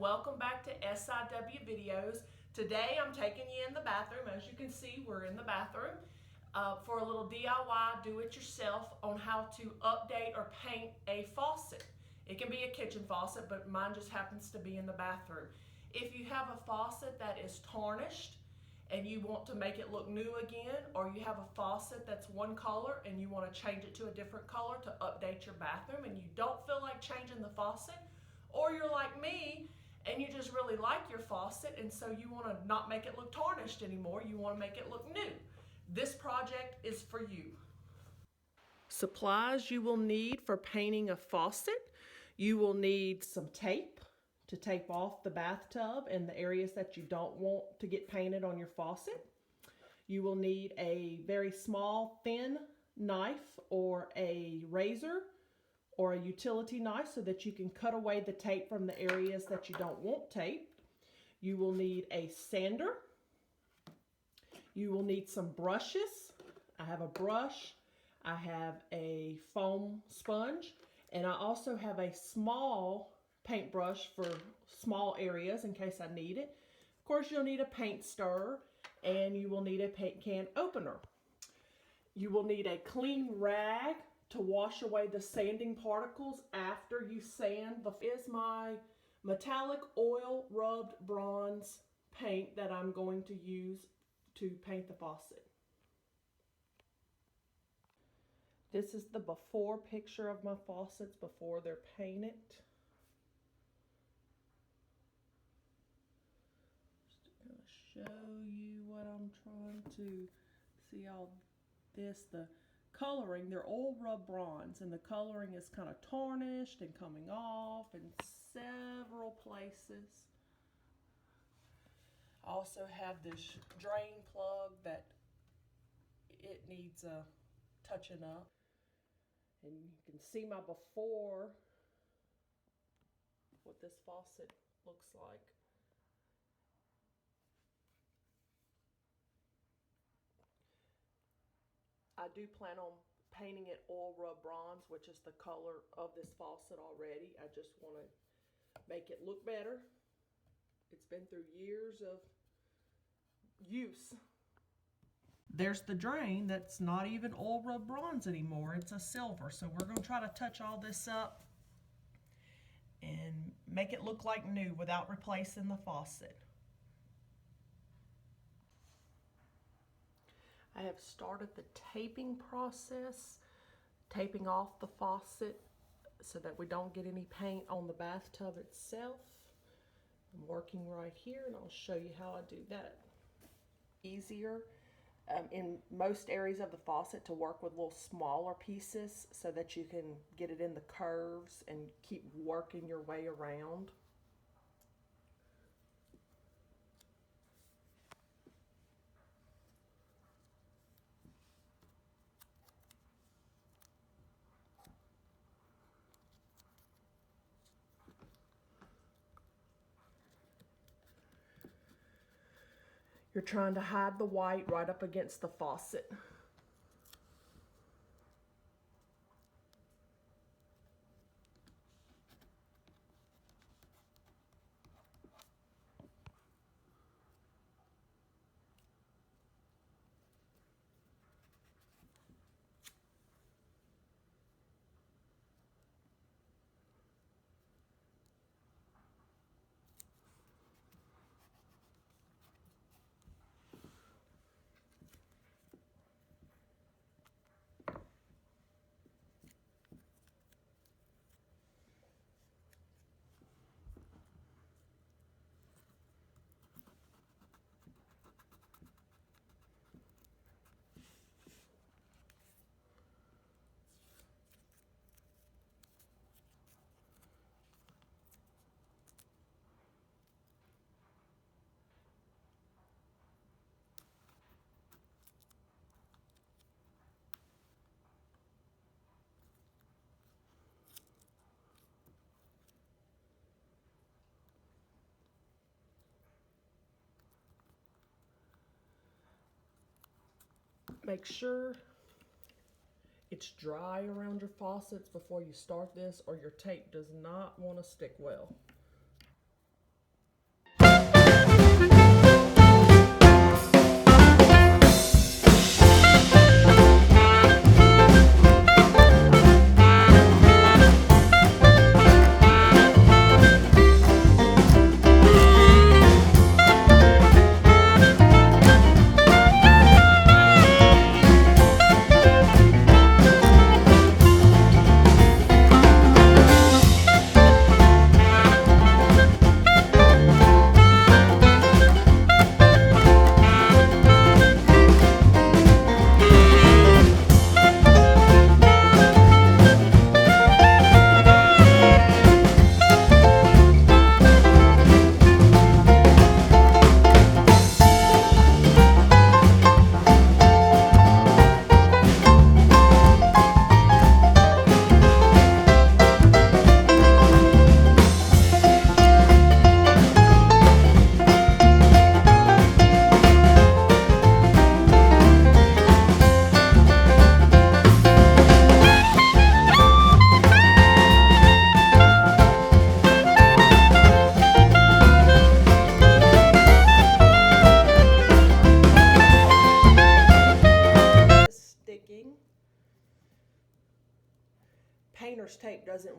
welcome back to SIW Videos. Today I'm taking you in the bathroom. As you can see, we're in the bathroom for a little DIY do-it-yourself on how to update or paint a faucet. It can be a kitchen faucet, but mine just happens to be in the bathroom. If you have a faucet that is tarnished and you want to make it look new again, or you have a faucet that's one color and you want to change it to a different color to update your bathroom and you don't feel like changing the faucet, or you're like me and you just really like your faucet and so you want to not make it look tarnished anymore, you want to make it look new, this project is for you. Supplies you will need for painting a faucet: you will need some tape to tape off the bathtub and the areas that you don't want to get painted on your faucet. You will need a very small thin knife or a razor or a utility knife so that you can cut away the tape from the areas that you don't want taped. You will need a sander. You will need some brushes. I have a brush, I have a foam sponge, and I also have a small paintbrush for small areas in case I need it. Of course, you'll need a paint stirrer and you will need a paint can opener. You will need a clean rag to wash away the sanding particles after you sand. This is my metallic oil rubbed bronze paint that I'm going to use to paint the faucet. This is the before picture of my faucets before they're painted. Going to show you what I'm trying to see. All this, the coloring, they're oil rub bronze and the coloring is kind of tarnished and coming off in several places. I also have this drain plug that it needs a touching up, and you can see my before, what this faucet looks like. I do plan on painting it oil rub bronze, which is the color of this faucet already. I just want to make it look better. It's been through years of use. There's the drain that's not even oil rub bronze anymore. It's a silver. So we're going to try to touch all this up and make it look like new without replacing the faucet. I have started the taping process, taping off the faucet so that we don't get any paint on the bathtub itself. I'm working right here and I'll show you how I do that. Easier in most areas of the faucet to work with little smaller pieces so that you can get it in the curves and keep working your way around. You're trying to hide the white right up against the faucet. Make sure it's dry around your faucets before you start this, or your tape does not want to stick well.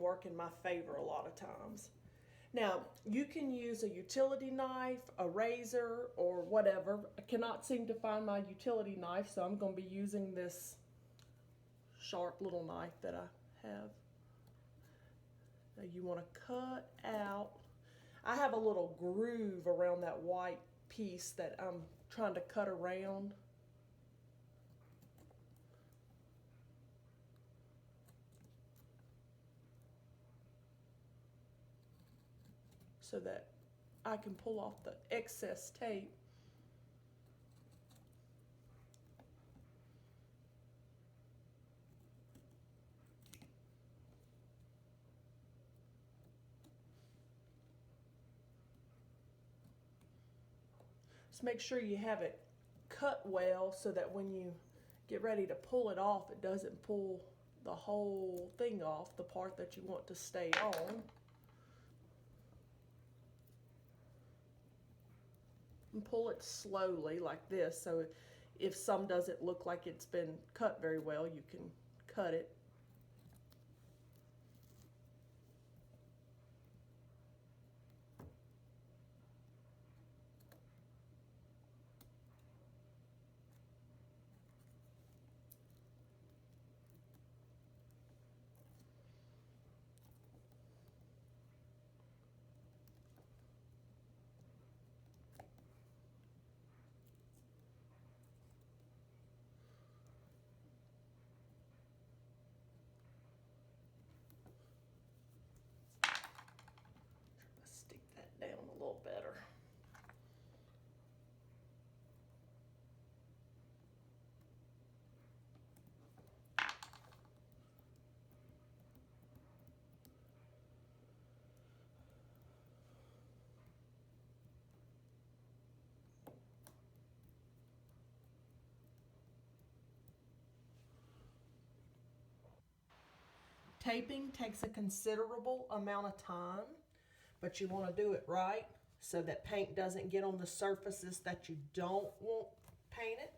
work in my favor a lot of times. Now, you can use a utility knife, a razor, or whatever. I cannot seem to find my utility knife, so I'm going to be using this sharp little knife that I have. Now you want to cut out. I have a little groove around that white piece that I'm trying to cut around. So that I can pull off the excess tape. Just make sure you have it cut well so that when you get ready to pull it off, it doesn't pull the whole thing off, the part that you want to stay on. And pull it slowly like this, so if some doesn't look like it's been cut very well, you can cut it. Stick that down a little better. Taping takes a considerable amount of time, but you want to do it right so that paint doesn't get on the surfaces that you don't want painted.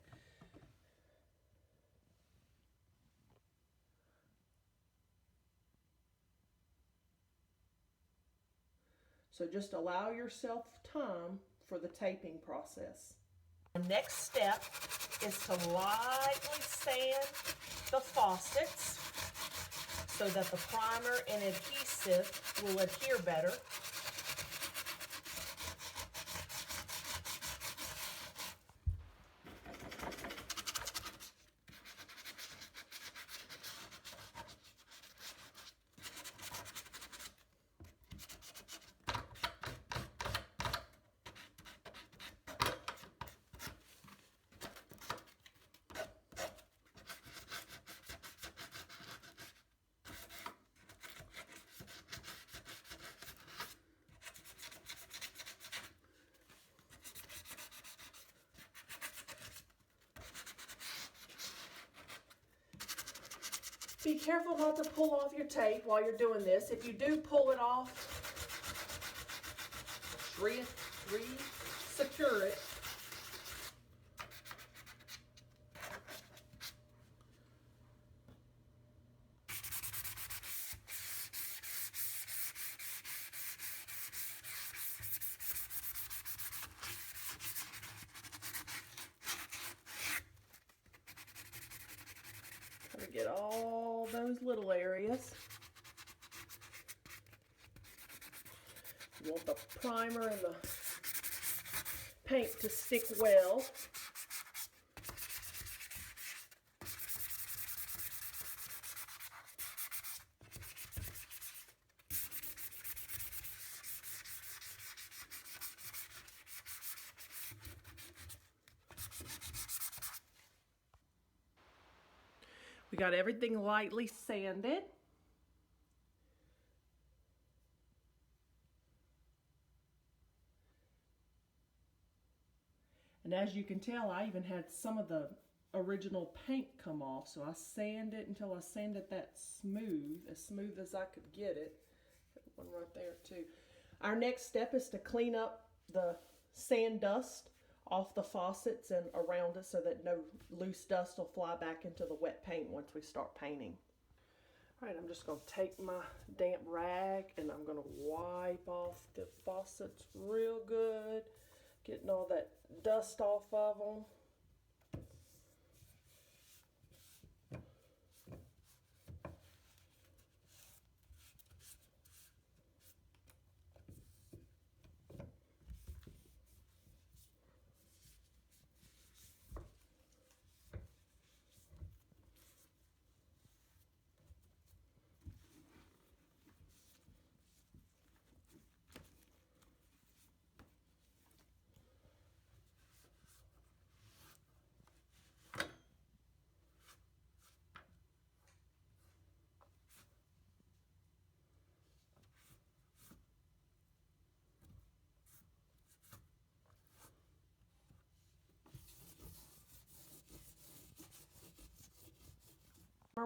So just allow yourself time for the taping process. The next step is to lightly sand the faucets so that the primer and adhesive will adhere better. Be careful not to pull off your tape while you're doing this. If you do pull it off, re-secure it. Try to get all those little areas. You want the primer and the paint to stick well. We got everything lightly sanded. And as you can tell, I even had some of the original paint come off. So I sanded it until I sanded that smooth as I could get it. Put one right there too. Our next step is to clean up the sand dust off the faucets and around it so that no loose dust will fly back into the wet paint once we start painting. All right, I'm just going to take my damp rag and I'm going to wipe off the faucets real good, getting all that dust off of them.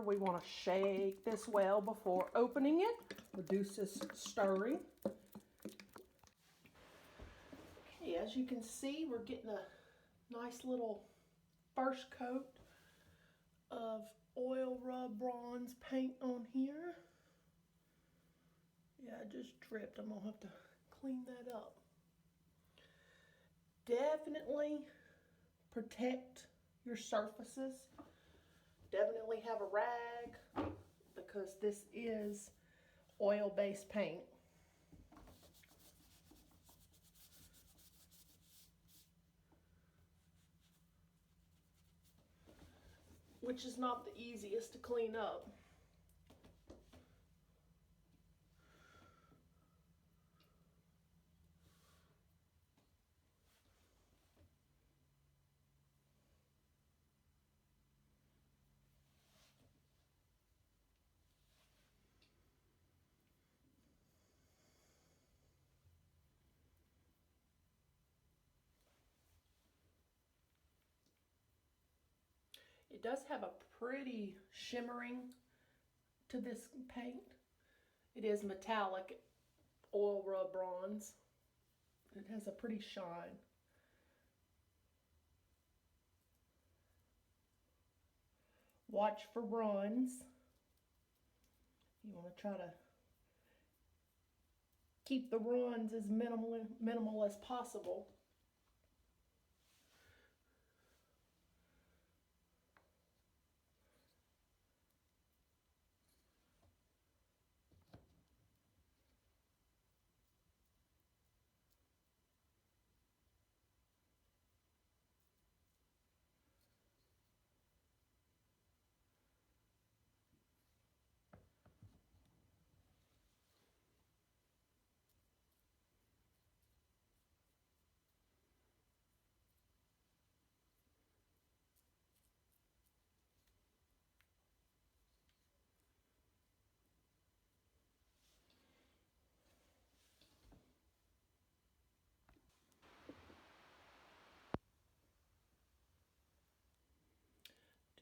We want to shake this well before opening it. Reduces stirring. Okay, as you can see, we're getting a nice little first coat of oil rub bronze paint on here. Yeah, it just dripped. I'm gonna have to clean that up. Definitely protect your surfaces. Definitely have a rag because this is oil-based paint. Which is not the easiest to clean up. It does have a pretty shimmering to this paint. It is metallic oil rub bronze. It has a pretty shine. Watch for runs. You want to try to keep the runs as minimal as possible.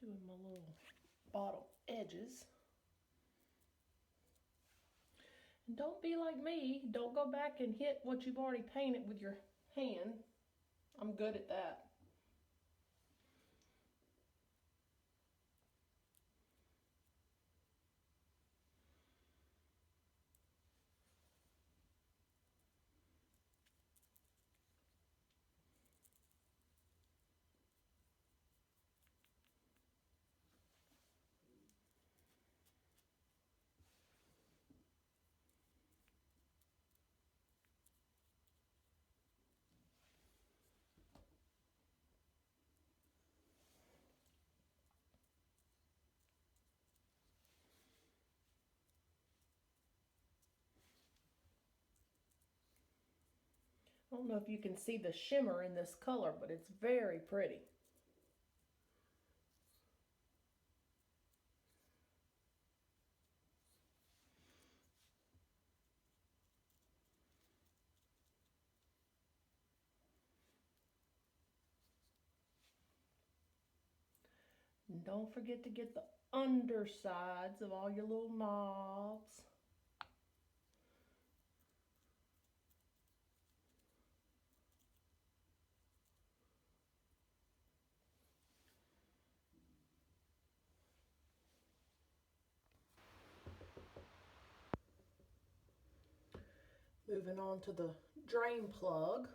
Doing my little bottle edges. And don't be like me. Don't go back and hit what you've already painted with your hand. I'm good at that. I don't know if you can see the shimmer in this color, but it's very pretty. And don't forget to get the undersides of all your little knobs. Moving on to the drain plug.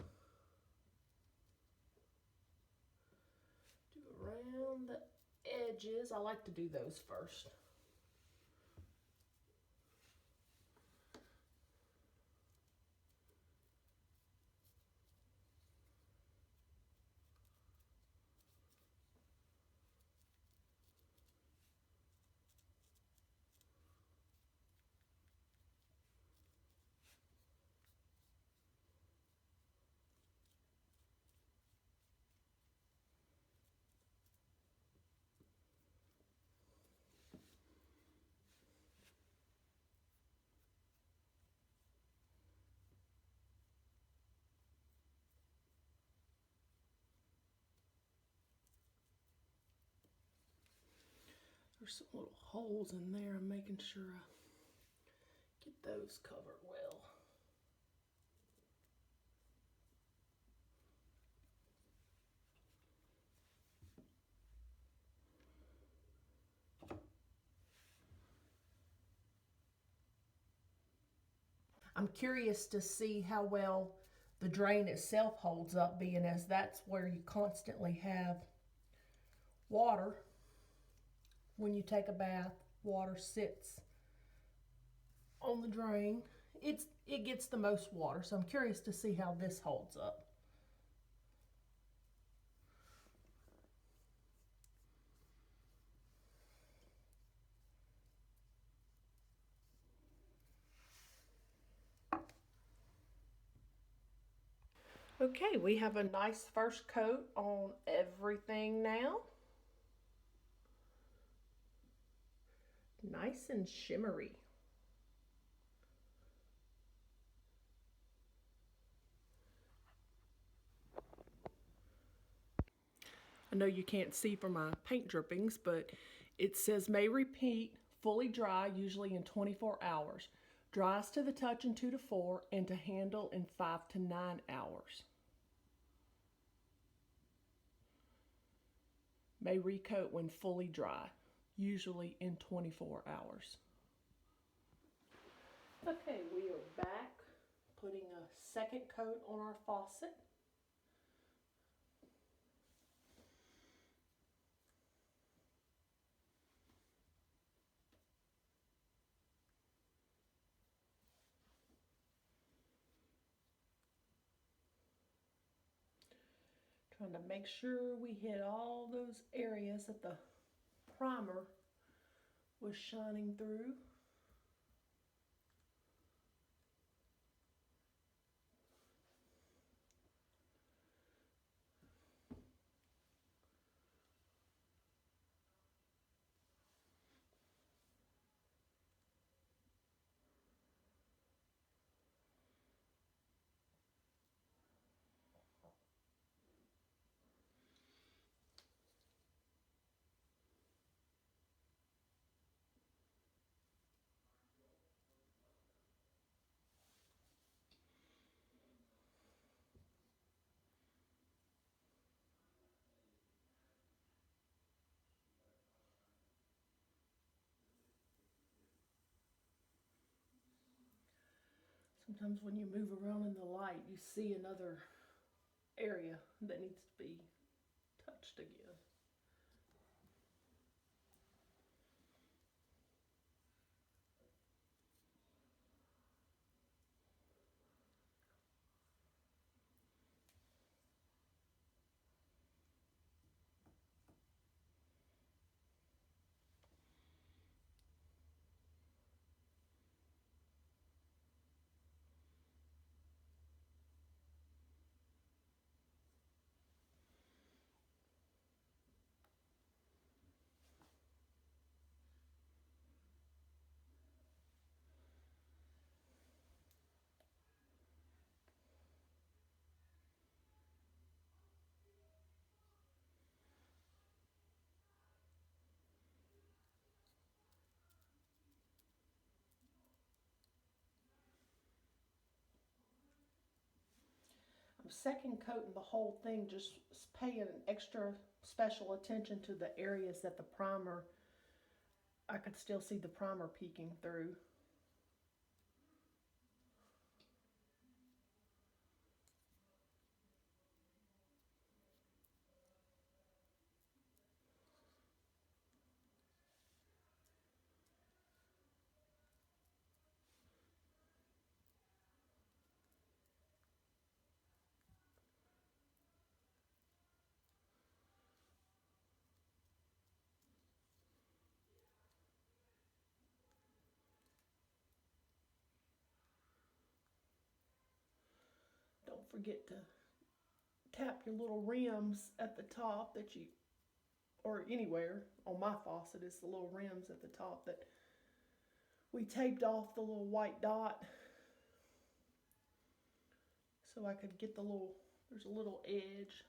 Do around the edges. I like to do those first. There's some little holes in there. I'm making sure I get those covered well. I'm curious to see how well the drain itself holds up, being as that's where you constantly have water. When you take a bath, water sits on the drain. It gets the most water, so I'm curious to see how this holds up. Okay, we have a nice first coat on everything now. Nice and shimmery. I know you can't see from my paint drippings, but it says may repeat, fully dry, usually in 24 hours. Dries to the touch in 2 to 4, and to handle in 5 to 9 hours. May recoat when fully dry, usually in 24 hours. Okay, we are back, putting a second coat on our faucet. Trying to make sure we hit all those areas that the primer was shining through. Sometimes when you move around in the light, you see another area that needs to be touched again. I'm second coating the whole thing, just paying extra special attention to the areas that the primer, I could still see the primer peeking through. Don't forget to tap your little rims at the top that you, or anywhere on my faucet, it's the little rims at the top that we taped off the little white dot so I could get the little, there's a little edge.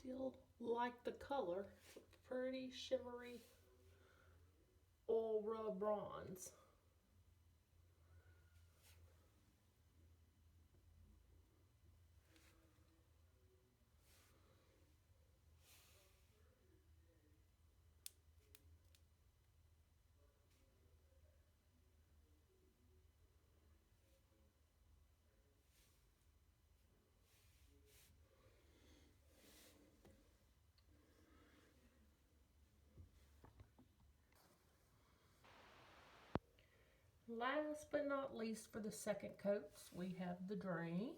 Still like the color. It's a pretty shimmery oil rub bronze. Last but not least, for the second coats, we have the drain.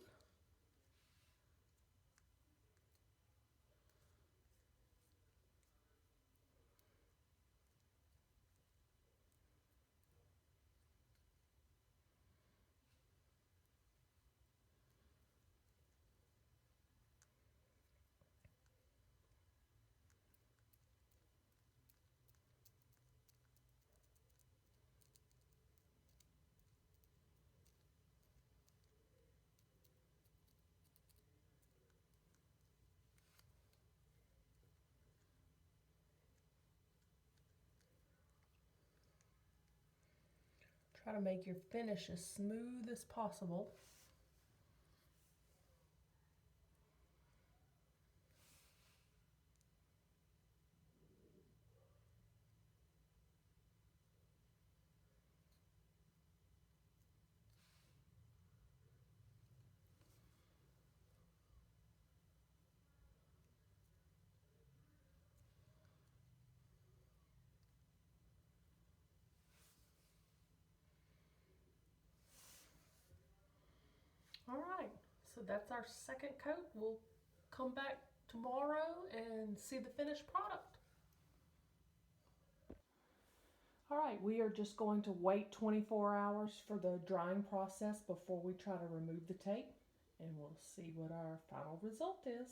Try to make your finish as smooth as possible. All right, so that's our second coat. We'll come back tomorrow and see the finished product. All right, we are just going to wait 24 hours for the drying process before we try to remove the tape, and we'll see what our final result is.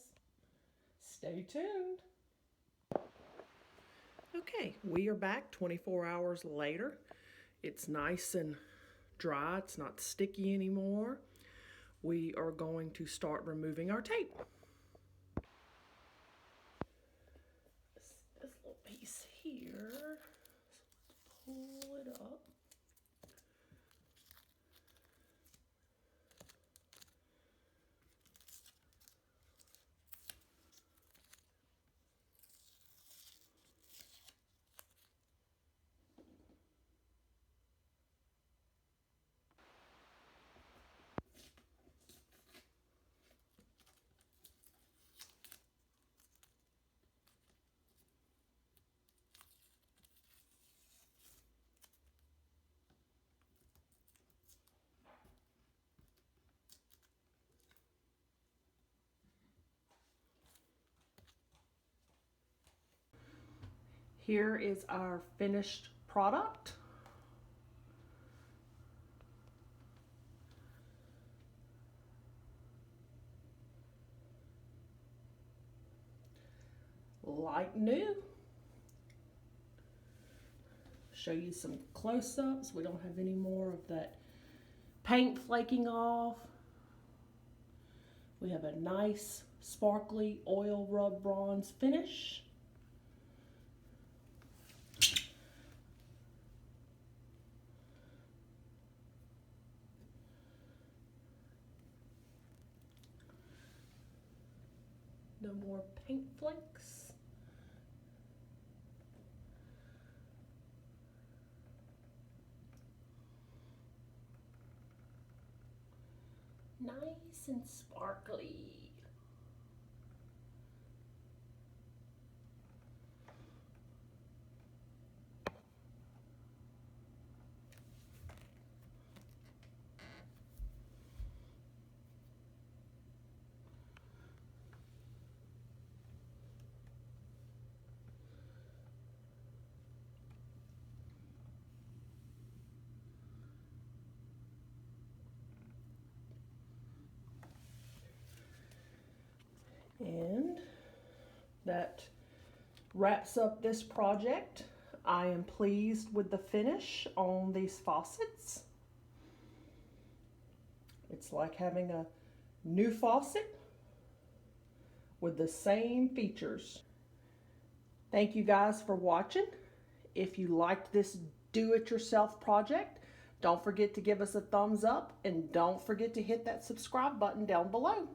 Stay tuned. Okay, we are back 24 hours later. It's nice and dry, it's not sticky anymore. We are going to start removing our tape. This little piece here, so let's pull it up. Here is our finished product. like new. Show you some close-ups. We don't have any more of that paint flaking off. We have a nice sparkly oil rub bronze finish. No more paint flakes. Nice and sparkly. And that wraps up this project. I am pleased with the finish on these faucets. It's like having a new faucet with the same features. Thank you guys for watching. If you liked this do-it-yourself project, don't forget to give us a thumbs up and don't forget to hit that subscribe button down below.